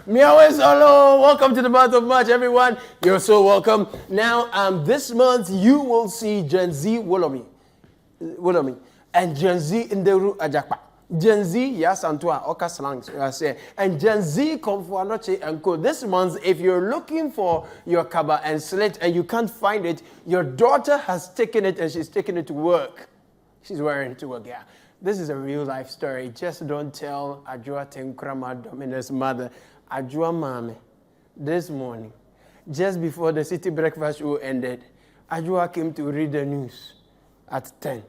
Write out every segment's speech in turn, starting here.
Meow solo. Welcome to the month of March, everyone. You're so welcome. Now, this month you will see Gen Z Wolomi, and Gen Z Nderu Ajakpa. Gen Z, yes, Antoine, Oka Slangs, and Gen Z Komfu Anoche and Co. This month, if you're looking for your kaba and slate and you can't find it, your daughter has taken it and she's taken it to work. She's wearing it to work, yeah. This is a real life story. Just don't tell Ajua Tenkrama Domina's mother, Ajua Mame, this morning, just before the city breakfast show ended, Ajua came to read the news at 10.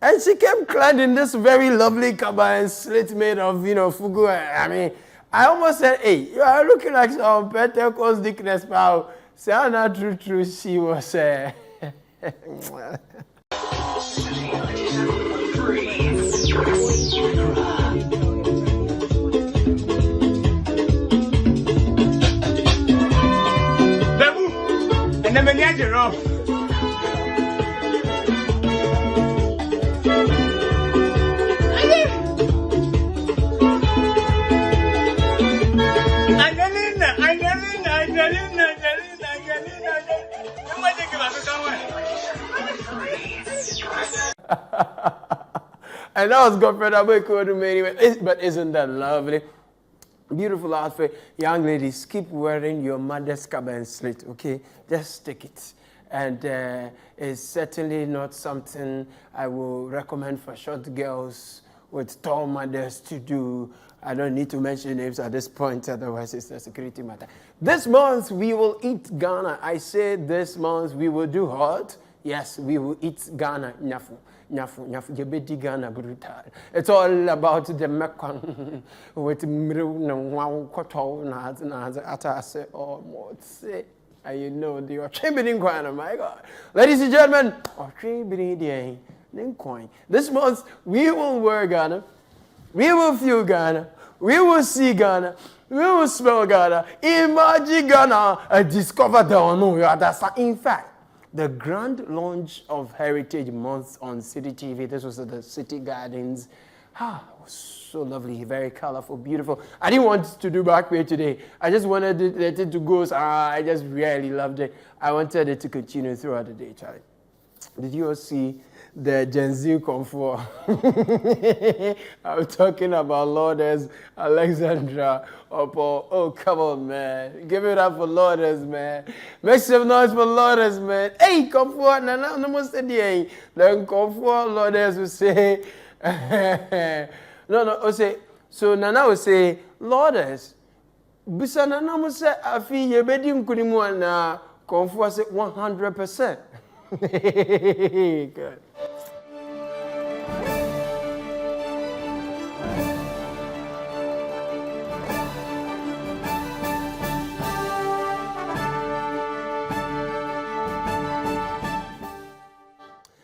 And she came clad in this very lovely kaba and slate made of, fugu. I mean, I almost said, hey, you are looking like some Pentecost Dickness pal. Say, not true, she was, and then when you're off. And that was Godfrey Abekodu, but isn't that lovely? Beautiful outfit. Young ladies, keep wearing your mother's kaba and slate, okay? Just stick it. And it's certainly not something I will recommend for short girls with tall mothers to do. I don't need to mention names at this point, otherwise it's a security matter. This month, we will eat Ghana. I say this month, we will do hot. Yes, we will eat Ghana, nyafu. Yebedi Ghana brutal. It's all about the Mekong with Koto I say, oh, more say, and you know, the Ochibirin Kwana, my God. Ladies and gentlemen, Ochibirin coin. This month, we will wear Ghana, we will feel Ghana, we will see Ghana, we will smell Ghana, imagine Ghana, and discover the unknown. In fact, the grand launch of Heritage Month on City TV. This was at the City Gardens. It was so lovely, very colorful, beautiful. I didn't want to do BackPage today. I just wanted it to go. I just really loved it. I wanted it to continue throughout the day, Charlie. Did you all see the Gen Z comfort? I'm talking about Lourdes, Alexandra, Paul. Oh, come on, man. Give it up for Lourdes, man. Make some noise for Lourdes, man. Hey, comfort. Nana, no say the then comfort, Lourdes will say, no, say, so Nana will say, Lourdes, bisa Nana will say, I feel you bedding kudimu and comfort say 100%. Good.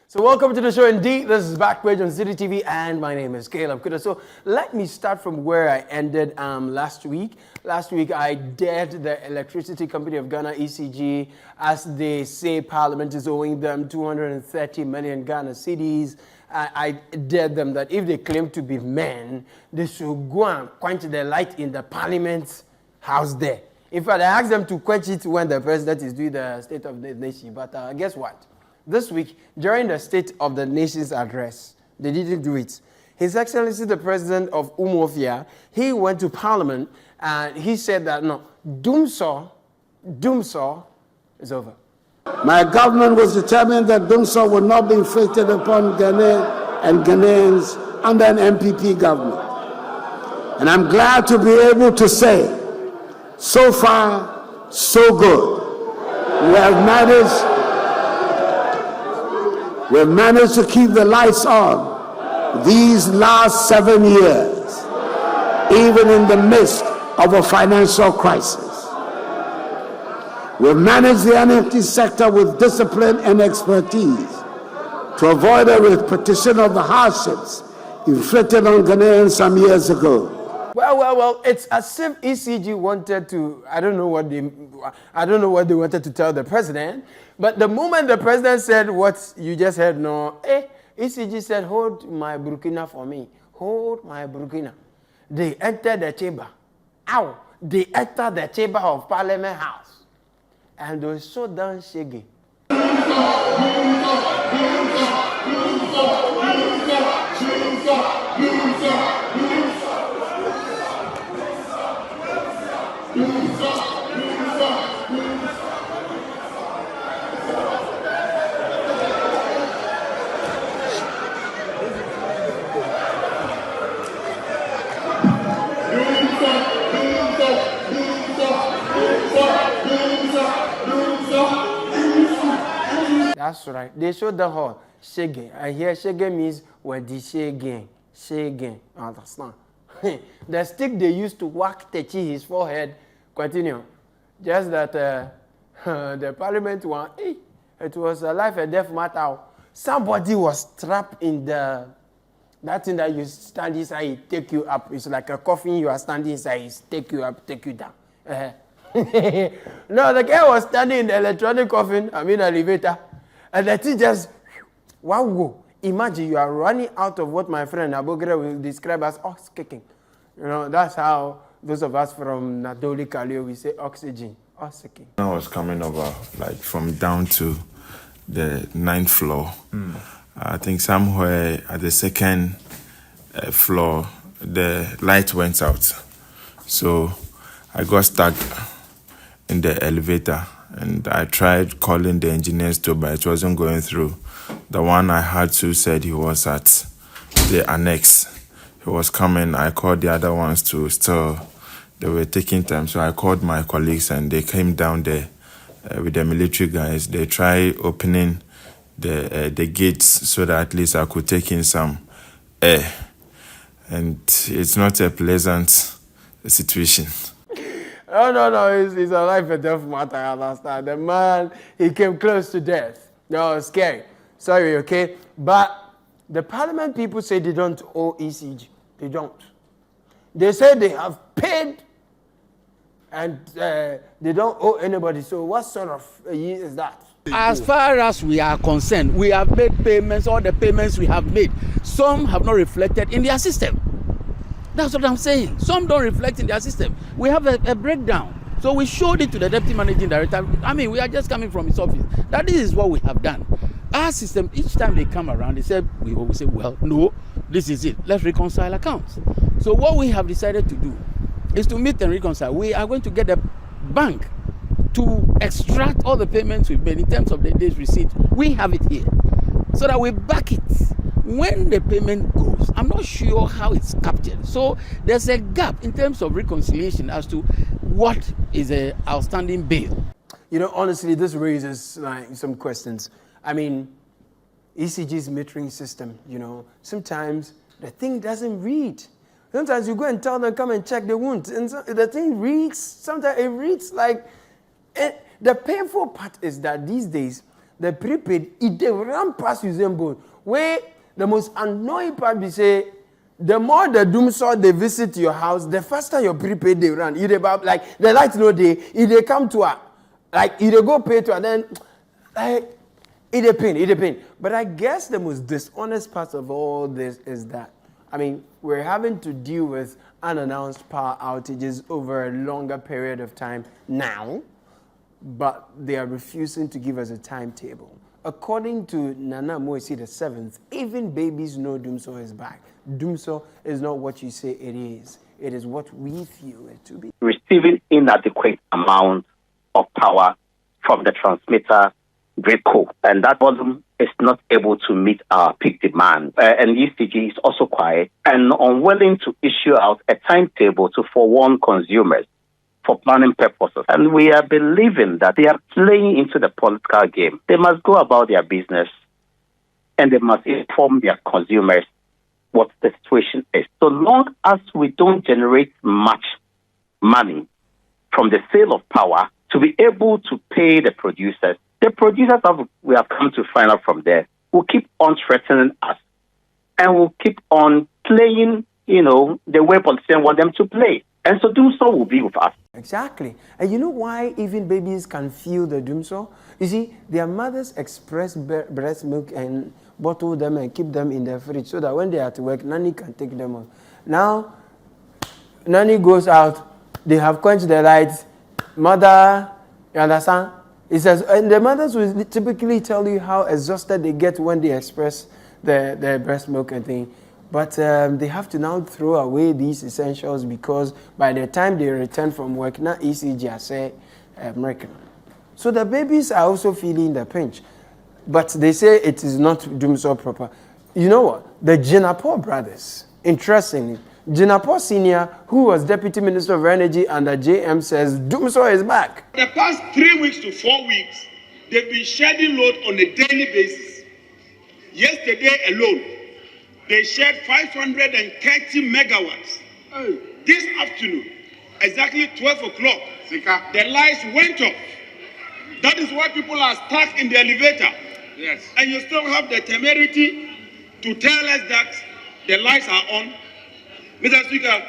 So welcome to the show indeed. This is BackPage on City TV and my name is Caleb Kuda. So let me start from where I ended last week. Last week I dared the Electricity Company of Ghana, ECG, as they say Parliament is owing them 230 million Ghana cedis. I dared them that if they claim to be men, they should go and quench the light in the Parliament house there. In fact, I asked them to quench it when the president is doing the State of the Nation. But guess what? This week, during the State of the Nation's address, they didn't do it. His Excellency, the President of Umofia, he went to Parliament and he said that, no, Dum More is over. My government was determined that Dum More would not be inflicted upon Ghana and Ghanaians under an MPP government. And I'm glad to be able to say, so far, so good. We've managed to keep the lights on these last 7 years, even in the midst of a financial crisis. We've managed the energy sector with discipline and expertise to avoid a repetition of the hardships inflicted on Ghanaians some years ago. Well, it's as if ECG wanted to, I don't know what they wanted to tell the president, but the moment the president said what you just heard, ECG said, hold my Burkina for me. Hold my Burkina. They entered the chamber. Ow! They enter the chamber of Parliament House. And they so down Shaggy. That's right. They showed the whole Shaggy. I hear Shaggy means what the Shaggy. Shaggy. Understand? The stick they used to whack Techi his forehead. Continue. Just that the parliament one, it was a life and death matter. Somebody was trapped in that thing that you stand inside, it take you up. It's like a coffin, you are standing inside, it take you up, take you down. No, the guy was standing in the electronic coffin, elevator, and the thing just, wow. Imagine you are running out of what my friend Abogre will describe as ox kicking. That's how those of us from Nadoli Kalio, we say oxygen, ox kicking. I was coming over, like from down to the 9th floor. I think somewhere at the 2nd floor, the light went out. So I got stuck in the elevator and I tried calling the engineers too, but it wasn't going through. The one I had to said he was at the annex. He was coming. I called the other ones to still, they were taking time. So I called my colleagues and they came down there with the military guys. They tried opening the gates so that at least I could take in some air. And it's not a pleasant situation. No, it's a life and death matter, I understand. The man, he came close to death. No, scary. Sorry, okay? But the parliament people say they don't owe ECG. They don't. They say they have paid and they don't owe anybody. So what sort of year is that? As far as we are concerned, we have made payments, all the payments we have made. Some have not reflected in their system. That's what I'm saying. Some don't reflect in their system. We have a breakdown. So we showed it to the deputy managing director. We are just coming from his office. That this is what we have done. Our system, each time they come around, we always say, well, no, this is it. Let's reconcile accounts. So what we have decided to do is to meet and reconcile. We are going to get the bank to extract all the payments we've made in terms of the day's receipt. We have it here so that we back it. When the payment goes, I'm not sure how it's captured. So there's a gap in terms of reconciliation as to what is an outstanding bill. Honestly, this raises some questions. ECG's metering system, sometimes the thing doesn't read. Sometimes you go and tell them, come and check the wound. And so the thing reads, sometimes it reads like... The painful part is that these days, the prepaid, it run past using board. Where the most annoying part is say, the more the Dum More they visit your house, the faster your prepaid they run. If the light no day, if they come to her, if they go pay to her, then it a pain. But I guess the most dishonest part of all this is that, we're having to deal with unannounced power outages over a longer period of time now, but they are refusing to give us a timetable. According to Nana Moisi the 7th, even babies know Dum More is back. Dum More is not what you say it is. It is what we feel it to be. Receiving inadequate amount of power from the transmitter grid co, and that volume is not able to meet our peak demand. And ECG is also quiet and unwilling to issue out a timetable to forewarn consumers for planning purposes. And we are believing that they are playing into the political game. They must go about their business and they must inform their consumers what the situation is. So long as we don't generate much money from the sale of power to be able to pay the producers that we have come to find out from there will keep on threatening us and will keep on playing, the way politicians want them to play. And so Dum More will be with us. Exactly. And you know why even babies can feel the Dum More? You see, their mothers express breast milk and bottle them and keep them in their fridge so that when they are at work, Nanny can take them out. Now, Nanny goes out, they have quenched the lights. Mother, you understand? It says, and the mothers will typically tell you how exhausted they get when they express their breast milk and thing. But they have to now throw away these essentials because by the time they return from work, now ECG I say American. So the babies are also feeling the pinch. But they say it is not Dum More proper. You know what? The Jinapor brothers, interestingly, Jinapor Sr., who was Deputy Minister of Energy under JM, says Dum More is back. The past 3 weeks to 4 weeks, they've been shedding load on a daily basis. Yesterday alone, they shed 530 megawatts. This afternoon, exactly 12 o'clock, the lights went off. That is why people are stuck in the elevator. Yes. And you still have the temerity to tell us that the lights are on. Mr. Speaker,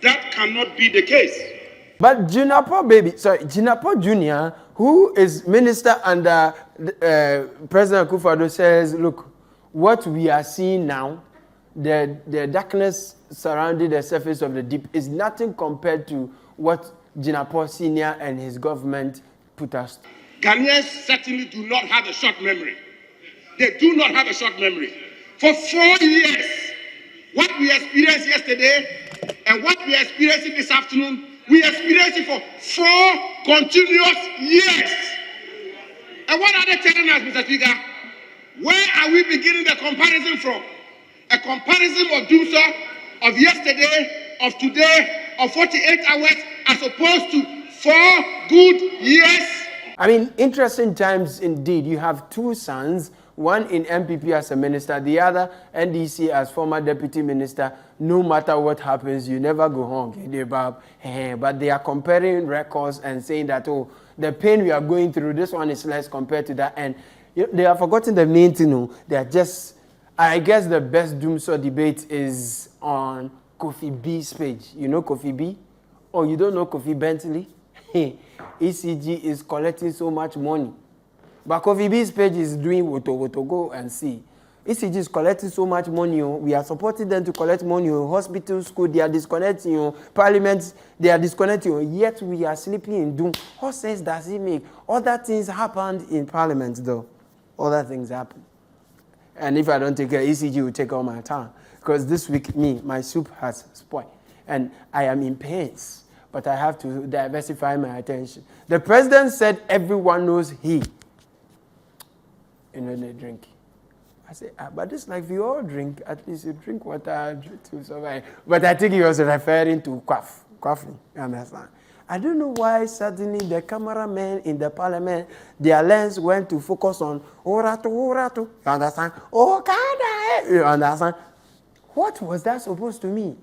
that cannot be the case. But Jinapor Jr., who is minister under President Akufo-Addo, says, look, what we are seeing now, the darkness surrounding the surface of the deep is nothing compared to what Jinapor Sr. and his government put us through. Ghanaians certainly do not have a short memory. They do not have a short memory. For 4 years, what we experienced yesterday and what we are experiencing this afternoon, we experienced it for 4 continuous years. And what are they telling us, Mr. Speaker? Where are we beginning the comparison from? A comparison of Dum More of yesterday, of today, of 48 hours, as opposed to 4 good years. I mean, interesting times indeed. You have 2 sons, one in MPP as a minister, the other NDC as former deputy minister. No matter what happens, you never go home. But they are comparing records and saying that, oh, the pain we are going through, this one is less compared to that. And they have forgotten the main thing. They are just, I guess the best Dum More debate is on Kofi B's page. You know Kofi B? Oh, you don't know Kofi Bentley? ECG is collecting so much money. But Kofi B's page is doing woto, go and see. ECG is collecting so much money. We are supporting them to collect money. Hospital, school, they are disconnecting. Parliament, they are disconnecting. Yet we are sleeping in doom. What sense does it make? Other things happened in Parliament, though. Other things happen. And if I don't take care, ECG will take all my time. Because this week, my soup has spoiled. And I am in pains. But I have to diversify my attention. The president said everyone knows he. They drink. I say, but this life you all drink, at least you drink water to survive. But I think he was referring to coughing, you understand? I don't know why suddenly the cameramen in the parliament, their lens went to focus on Oratu, you understand? Oh, Kada, you understand? What was that supposed to mean?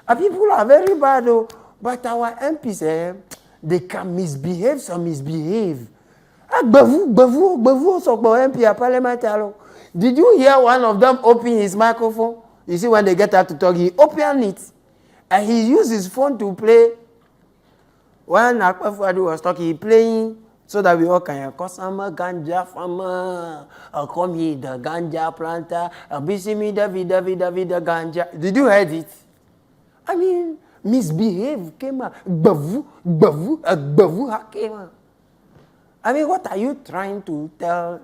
People are very bad though, but our MPs, they can misbehave, Did you hear one of them open his microphone? You see, when they get out to talk, he opened it. And he used his phone to play. When Akufo-Addo was talking, he playing so that we all can hear. Because I'm a ganja farmer. I'll come here, the ganja planter. I'll be seeing me, David, the ganja. Did you hear it? I mean, misbehave came out. Bavu came out. I mean, what are you trying to tell,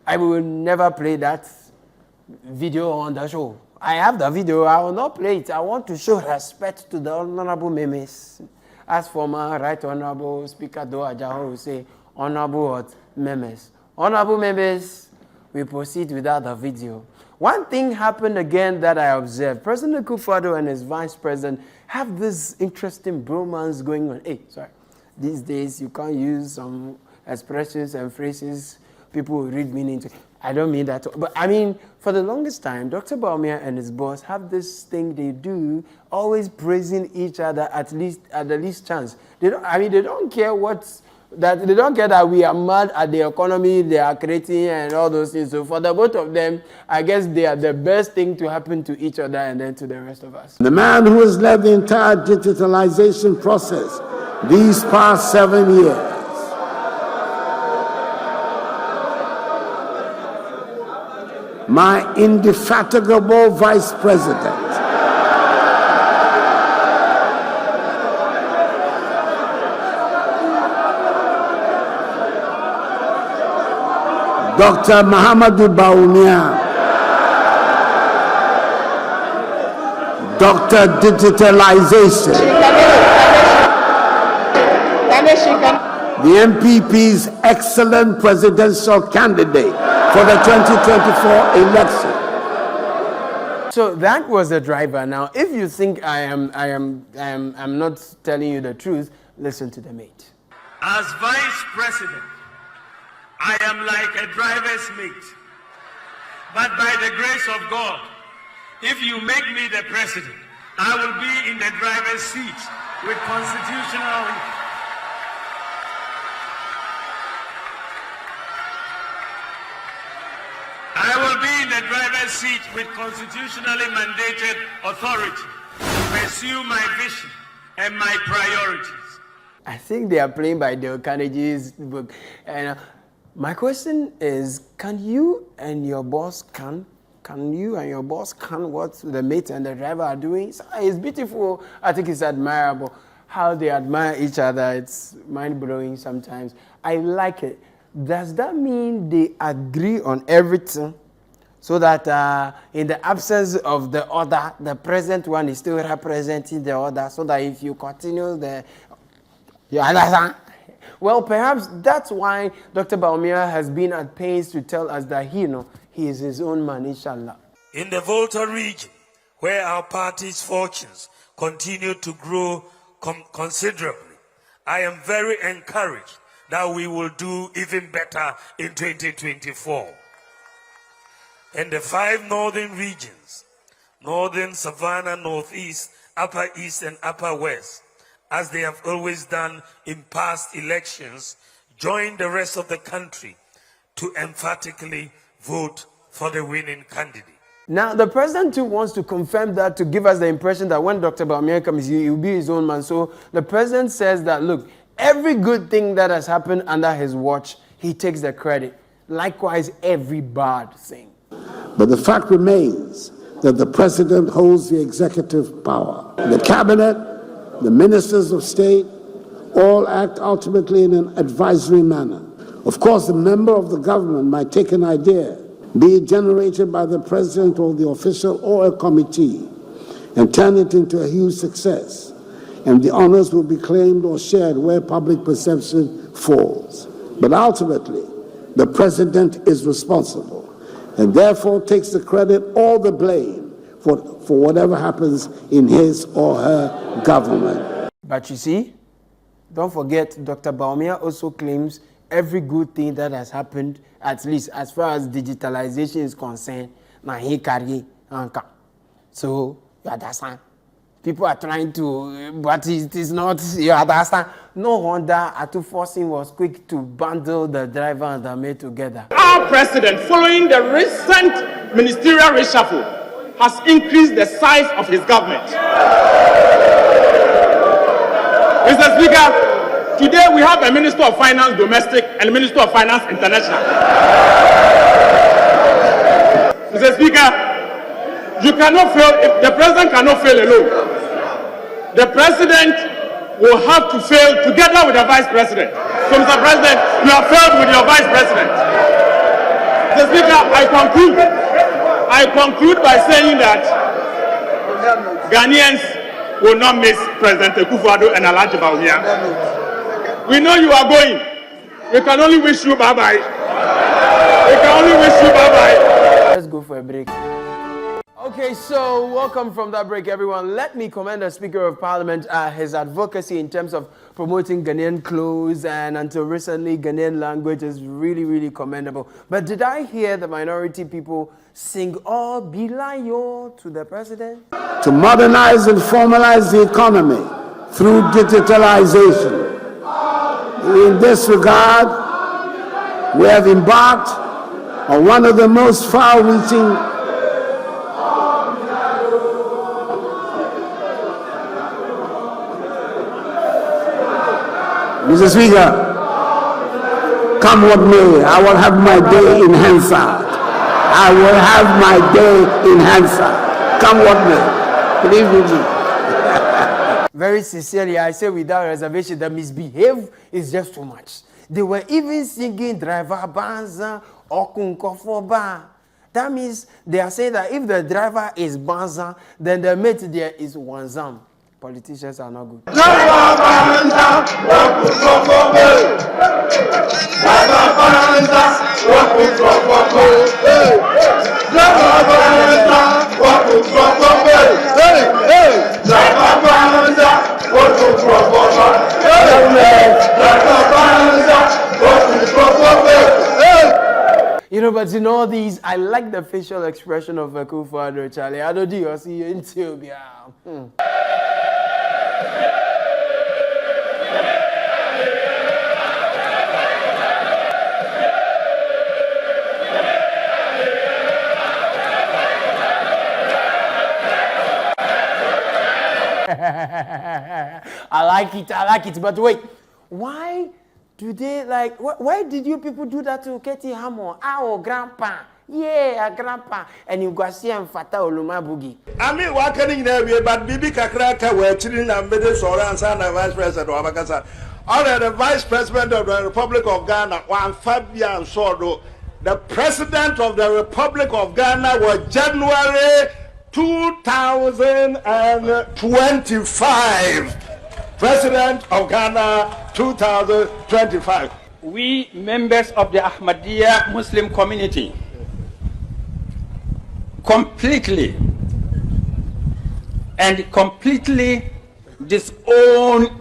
I will never play that video on the show. I have the video, I will not play it. I want to show respect to the Honorable Memes. As former Right Honorable Speaker Do Ajaho will say, Honorable Memes. Honorable Memes, we proceed without the video. One thing happened again that I observed. President Akufo-Addo and his vice president have this interesting bromance going on. These days you can't use some expressions and phrases people will read meaning to. I don't mean that. But I mean, for the longest time, Dr. Bawumia and his boss have this thing they do, always praising each other at the least chance. They don't care they don't care that we are mad at the economy they are creating and all those things. So for the both of them, I guess they are the best thing to happen to each other and then to the rest of us. The man who has led the entire digitalization process these past 7 years, my indefatigable vice president, Dr. Mahamudu Bawumia, Dr. Digitalization, the MPP's excellent presidential candidate for the 2024 election. So that was the driver. Now, if you think I'm not telling you the truth, listen to the mate. As vice president, I am like a driver's mate. But by the grace of God, if you make me the president, I will be in the driver's seat with constitutional. I will be in the driver's seat with constitutionally mandated authority to pursue my vision and my priorities. I think they are playing by Dale Carnegie's book. And my question is, can you and your boss what the mate and the driver are doing? It's beautiful. I think it's admirable how they admire each other. It's mind-blowing sometimes. I like it. Does that mean they agree on everything so that in the absence of the other, the present one is still representing the other, so that if you continue you understand? Well, perhaps that's why Dr. Bawumia has been at pains to tell us that he is his own man, inshallah. In the Volta region, where our party's fortunes continue to grow considerably, I am very encouraged that we will do even better in 2024. In the 5 northern regions, Northern Savannah, Northeast, Upper East, and Upper West, as they have always done in past elections, join the rest of the country to emphatically vote for the winning candidate. Now, the president too wants to confirm that, to give us the impression that when Dr. Bawumia comes, he will be his own man. So the president says that, look, every good thing that has happened under his watch, he takes the credit. Likewise, every bad thing. But the fact remains that the president holds the executive power. The cabinet, the ministers of state, all act ultimately in an advisory manner. Of course, the member of the government might take an idea, be it generated by the president or the official or a committee, and turn it into a huge success. And the honors will be claimed or shared where public perception falls. But ultimately, the president is responsible and therefore takes the credit or the blame for whatever happens in his or her government. But you see, don't forget, Dr. Bawumia also claims every good thing that has happened, at least as far as digitalization is concerned, now he carry anka. So, you understand? People are trying to, but it is not, you understand? No wonder Atu Forcing was quick to bundle the driver and the mate together. Our president, following the recent ministerial reshuffle, has increased the size of his government. Mr. Speaker, today we have a Minister of Finance Domestic and a Minister of Finance International. Mr. Speaker, you cannot fail, the president cannot fail alone. The president will have to fail together with the vice president. So, Mr. President, you have failed with your vice president. Mr. Speaker, I conclude by saying that Ghanaians will not miss President Akufo-Addo and Alhaji Bawumia. We know you are going. We can only wish you bye-bye. We can only wish you bye-bye. Let's go for a break. Okay, so welcome from that break, everyone. Let me commend the Speaker of Parliament, his advocacy in terms of promoting Ghanaian clothes, and until recently, Ghanaian language is really, really commendable. But did I hear the minority people sing "Oh Bilayo" to the president? To modernize and formalize the economy through digitalization. In this regard, we have embarked on one of the most far-reaching Mr. Speaker, come what may, I will have my day in Hansard. I will have my day in Hansard. Come what may. Believe me. Very sincerely, I say without reservation, the misbehave is just too much. They were even singing driver bands Okunkofoba. That means they are saying that if the driver is Banza, then the mate there is Wanzam. Politicians are not good. You know, but in all these, I like the facial expression of Akufo-Addo, Charlie. I don't do you see you in Ethiopia. I like it, but wait, why do they like, why did you people do that to Katie Hammond? Our grandpa, yeah, grandpa, and you go see him Fata Oluma Bugi. I mean, what can you know, but Bibi Kakraka were chilling and made it so and Vice President of Abakasa. Or the Vice President of the Republic of Ghana, one Fabian Sordo, the President of the Republic of Ghana was January 2025. President of Ghana 2025. We members of the Ahmadiyya Muslim community completely disown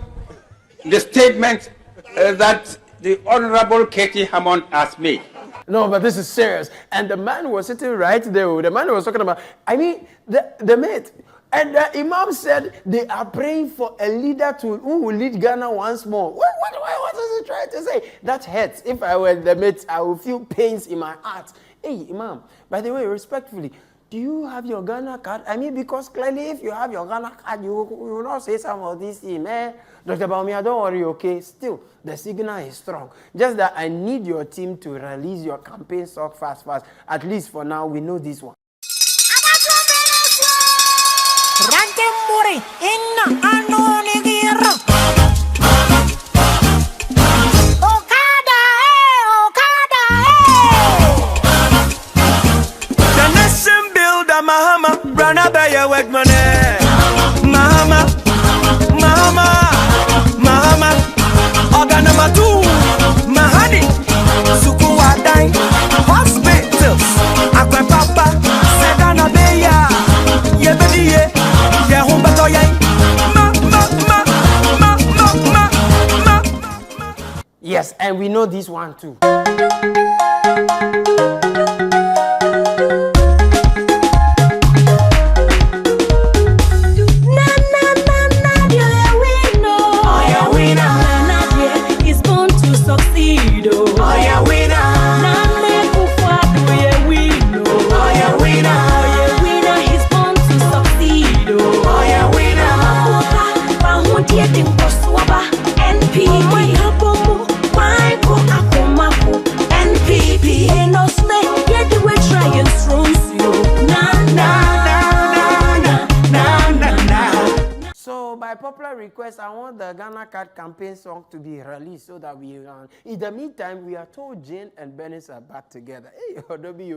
the statement that the Honorable Katie Hammond has made. No, but this is serious. And the man was sitting right there. The man was talking about, I mean, the mate. And the Imam said they are praying for a leader who will lead Ghana once more. What is he trying to say? That hurts. If I were the mate, I would feel pains in my heart. Hey, Imam, by the way, respectfully, do you have your Ghana card? I mean, because clearly if you have your Ghana card, you will not say some of these things. Dr. Baumia, don't worry, okay? Still, the signal is strong. Just that I need your team to release your campaign stock fast. At least for now, we know this one. The nation builder, Mahama, run up by your work money. Mahama, organ number 2, Mahani, Sukuwadai, hospitals, Aqua Papa, Sedana Beya, Yebediye, Yehumba. Yes, and we know this one too. Popular request, I want the Ghana Card campaign song to be released so that we in the meantime, we are told Jane and Bernice are back together. Hey, Odobi,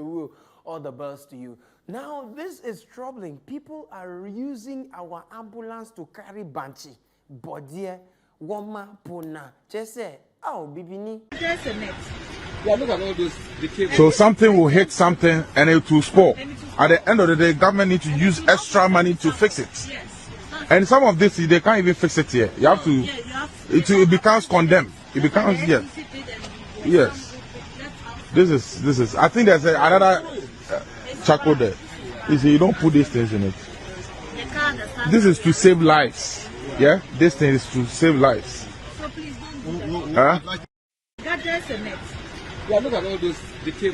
all the bells to you. Now, this is troubling. People are using our ambulance to carry Banchi, Bodie, Woma, Pona. Just say, oh, Bibini. There's a net. Yeah, look at all those. So something will hit something and it will spoil. At the end of the day, government needs to use extra money to fix it. Yes. And some of this, they can't even fix it here. You have to, it becomes condemned. It becomes, yes. This is, I think there's another charcoal there. You see, you don't put these things in it. This is to save lives. Yeah? This thing is to save lives. So please don't. Huh? There's a net. Yeah, look at all those.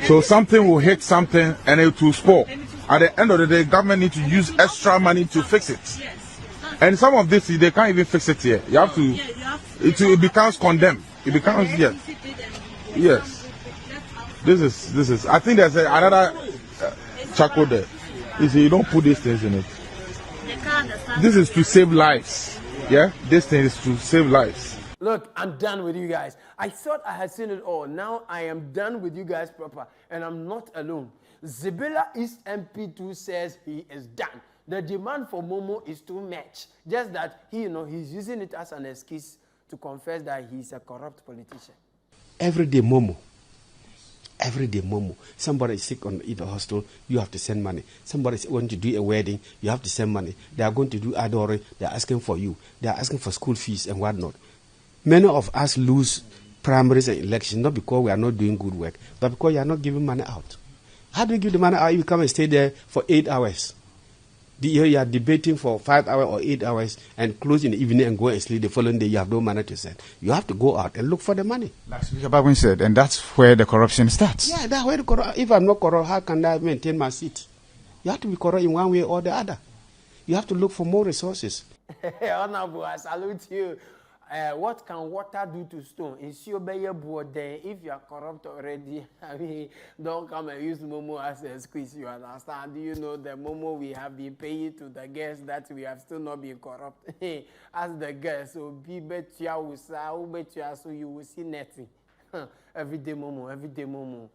So something will hit something and it will spoil. At the end of the day, government needs to use extra money to fix it. Yes. And some of this, they can't even fix it here. You have to, it becomes condemned. It becomes, yes. This is, I think there's another charcoal there. You see, you don't put these things in it. This is to save lives. Yeah? This thing is to save lives. Look, I'm done with you guys. I thought I had seen it all. Now I am done with you guys proper, and I'm not alone. Zibila East MP2 says he is done. The demand for Momo is too much. Just that he's using it as an excuse to confess that he's a corrupt politician. Everyday Momo. Somebody is sick in the hospital, you have to send money. Somebody is going to do a wedding, you have to send money. They are going to do adore, they are asking for you. They are asking for school fees and whatnot. Many of us lose primaries and elections, not because we are not doing good work, but because you are not giving money out. How do you give the money out? You come and stay there for 8 hours. You are debating for 5 hours or 8 hours and close in the evening and go and sleep. The following day, you have no money to send. You have to go out and look for the money. Like Speaker Baldwin said, and that's where the corruption starts. Yeah, that's where the corruption. If I'm not corrupt, how can I maintain my seat? You have to be corrupt in one way or the other. You have to look for more resources. Honorable, I salute you. What can water do to stone? If you are corrupt already, I mean, don't come and use Momo as a squeeze, you understand? Do you know the Momo we have been paying to the guests that we have still not been corrupt? As the guests, so be better, so you will see nothing. Every day Momo.